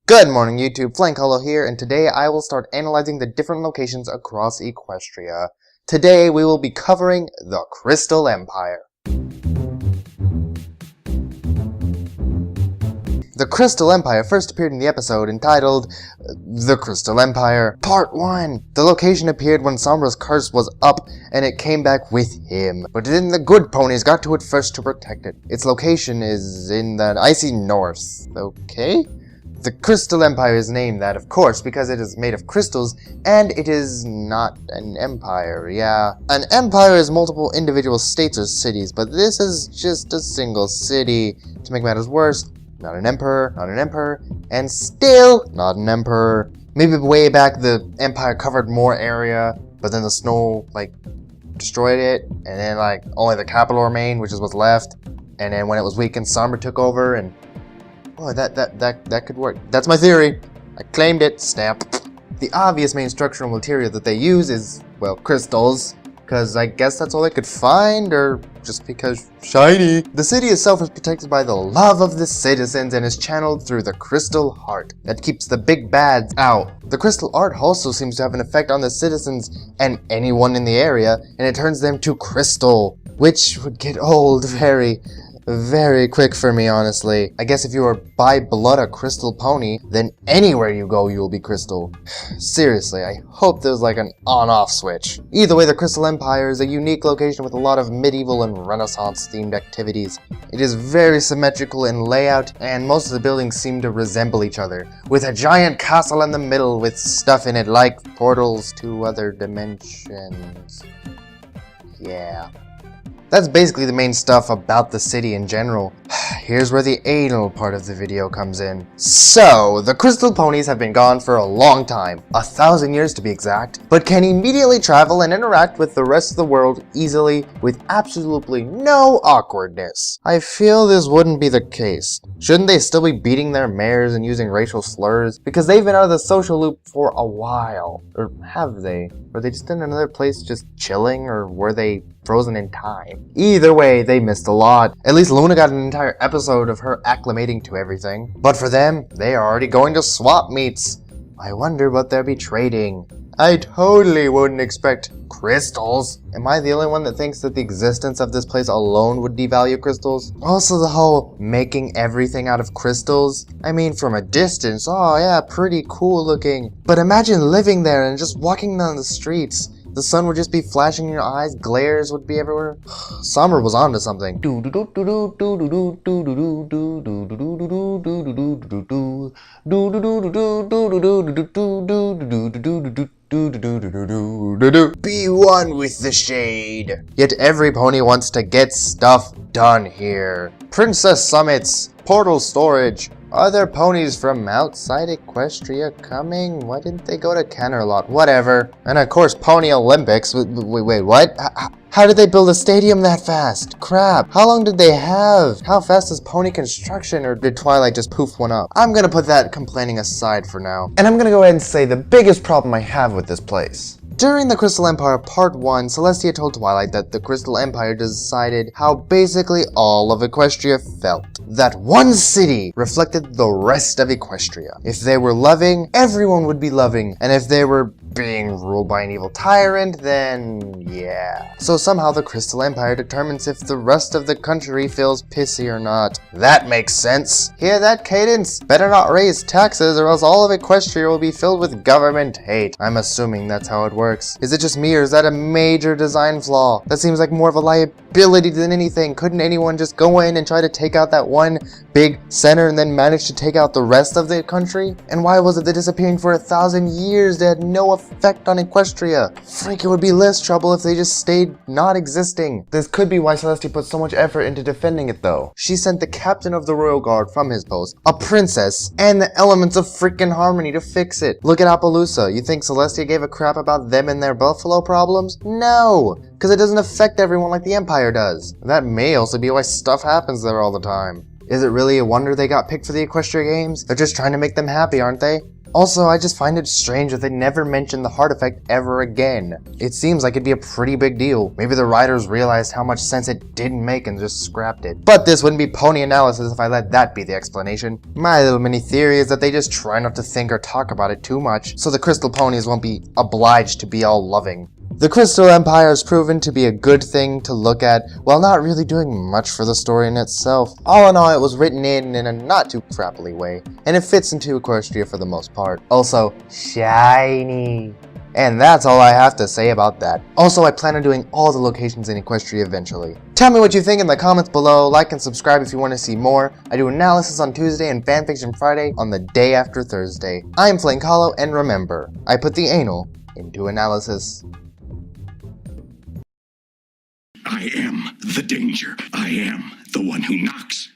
Good morning YouTube, Flank Hollow here, and today I will start analyzing the different locations across Equestria. Today we will be covering the Crystal Empire. The Crystal Empire first appeared in the episode entitled The Crystal Empire, Part 1. The location appeared when Sombra's curse was up, and it came back with him. But then the good ponies got to it first to protect it. Its location is in the icy north, okay? The Crystal Empire is named that, of course, because it is made of crystals, and it is not an empire, yeah. An empire is multiple individual states or cities, but this is just a single city. To make matters worse, not an emperor, and still not an emperor. Maybe way back the empire covered more area, but then the snow, destroyed it, and then, only the capital remained, which is what's left. And then when it was weakened, Sombra took over, and oh, that could work. That's my theory. I claimed it. Snap. The obvious main structural material that they use is, well, crystals. Because I guess that's all they could find, or just because shiny. The city itself is protected by the love of the citizens and is channeled through the crystal heart that keeps the big bads out. The crystal art also seems to have an effect on the citizens and anyone in the area, and it turns them to crystal, which would get old very quick for me, honestly. I guess if you are by blood a crystal pony, then anywhere you go you'll be crystal. Seriously, I hope there's an on-off switch. Either way, the Crystal Empire is a unique location with a lot of medieval and Renaissance themed activities. It is very symmetrical in layout, and most of the buildings seem to resemble each other, with a giant castle in the middle with stuff in it like portals to other dimensions. Yeah. That's basically the main stuff about the city in general. Here's where the anal part of the video comes in. So, the crystal ponies have been gone for a long time, 1,000 years to be exact, but can immediately travel and interact with the rest of the world easily with absolutely no awkwardness. I feel this wouldn't be the case. Shouldn't they still be beating their mares and using racial slurs? Because they've been out of the social loop for a while. Or have they? Were they just in another place just chilling, or were they frozen in time? Either way, they missed a lot. At least Luna got an entire episode of her acclimating to everything. But for them, they are already going to swap meets. I wonder what they'll be trading. I totally wouldn't expect crystals. Am I the only one that thinks that the existence of this place alone would devalue crystals? Also, the whole making everything out of crystals. I mean, from a distance, oh yeah, pretty cool looking. But imagine living there and just walking down the streets. The sun would just be flashing in your eyes, glares would be everywhere. Sombra was onto something. Be one with the shade. Yet every pony wants to get stuff done here. Princess summits, portal storage. Are there ponies from outside Equestria coming? Why didn't they go to Kennerlot? Whatever. And of course, Pony Olympics. Wait, what? How did they build a stadium that fast? Crap. How long did they have? How fast is pony construction, or did Twilight just poof one up? I'm gonna put that complaining aside for now. And I'm gonna go ahead and say the biggest problem I have with this place. During the Crystal Empire Part 1, Celestia told Twilight that the Crystal Empire decided how basically all of Equestria felt. That one city reflected the rest of Equestria. If they were loving, everyone would be loving, and if they were being ruled by an evil tyrant, then yeah. So somehow the Crystal Empire determines if the rest of the country feels pissy or not. That makes sense. Hear that, Cadence? Better not raise taxes or else all of Equestria will be filled with government hate. I'm assuming that's how it works. Is it just me, or is that a major design flaw? That seems like more of a liability than anything. Couldn't anyone just go in and try to take out that one big center and then manage to take out the rest of the country? And why was it that disappearing for 1,000 years that had no effect on Equestria? Freak, it would be less trouble if they just stayed not existing. This could be why Celestia put so much effort into defending it though. She sent the captain of the royal guard from his post, a princess, and the elements of freaking harmony to fix it. Look at Appaloosa. You think Celestia gave a crap about them and their buffalo problems? No, because it doesn't affect everyone like the Empire does. That may also be why stuff happens there all the time. Is it really a wonder they got picked for the Equestria Games? They're just trying to make them happy, aren't they? Also, I just find it strange that they never mention the heart effect ever again. It seems like it'd be a pretty big deal. Maybe the writers realized how much sense it didn't make and just scrapped it. But this wouldn't be pony analysis if I let that be the explanation. My little mini theory is that they just try not to think or talk about it too much, so the crystal ponies won't be obliged to be all loving. The Crystal Empire has proven to be a good thing to look at, while not really doing much for the story in itself. All in all, it was written in a not too crappily way, and it fits into Equestria for the most part. Also, shiny. And that's all I have to say about that. Also, I plan on doing all the locations in Equestria eventually. Tell me what you think in the comments below, like and subscribe if you want to see more. I do analysis on Tuesday and fanfiction Friday on the day after Thursday. I'm Flame Hollow, and remember, I put the anal into analysis. I am the danger. I am the one who knocks.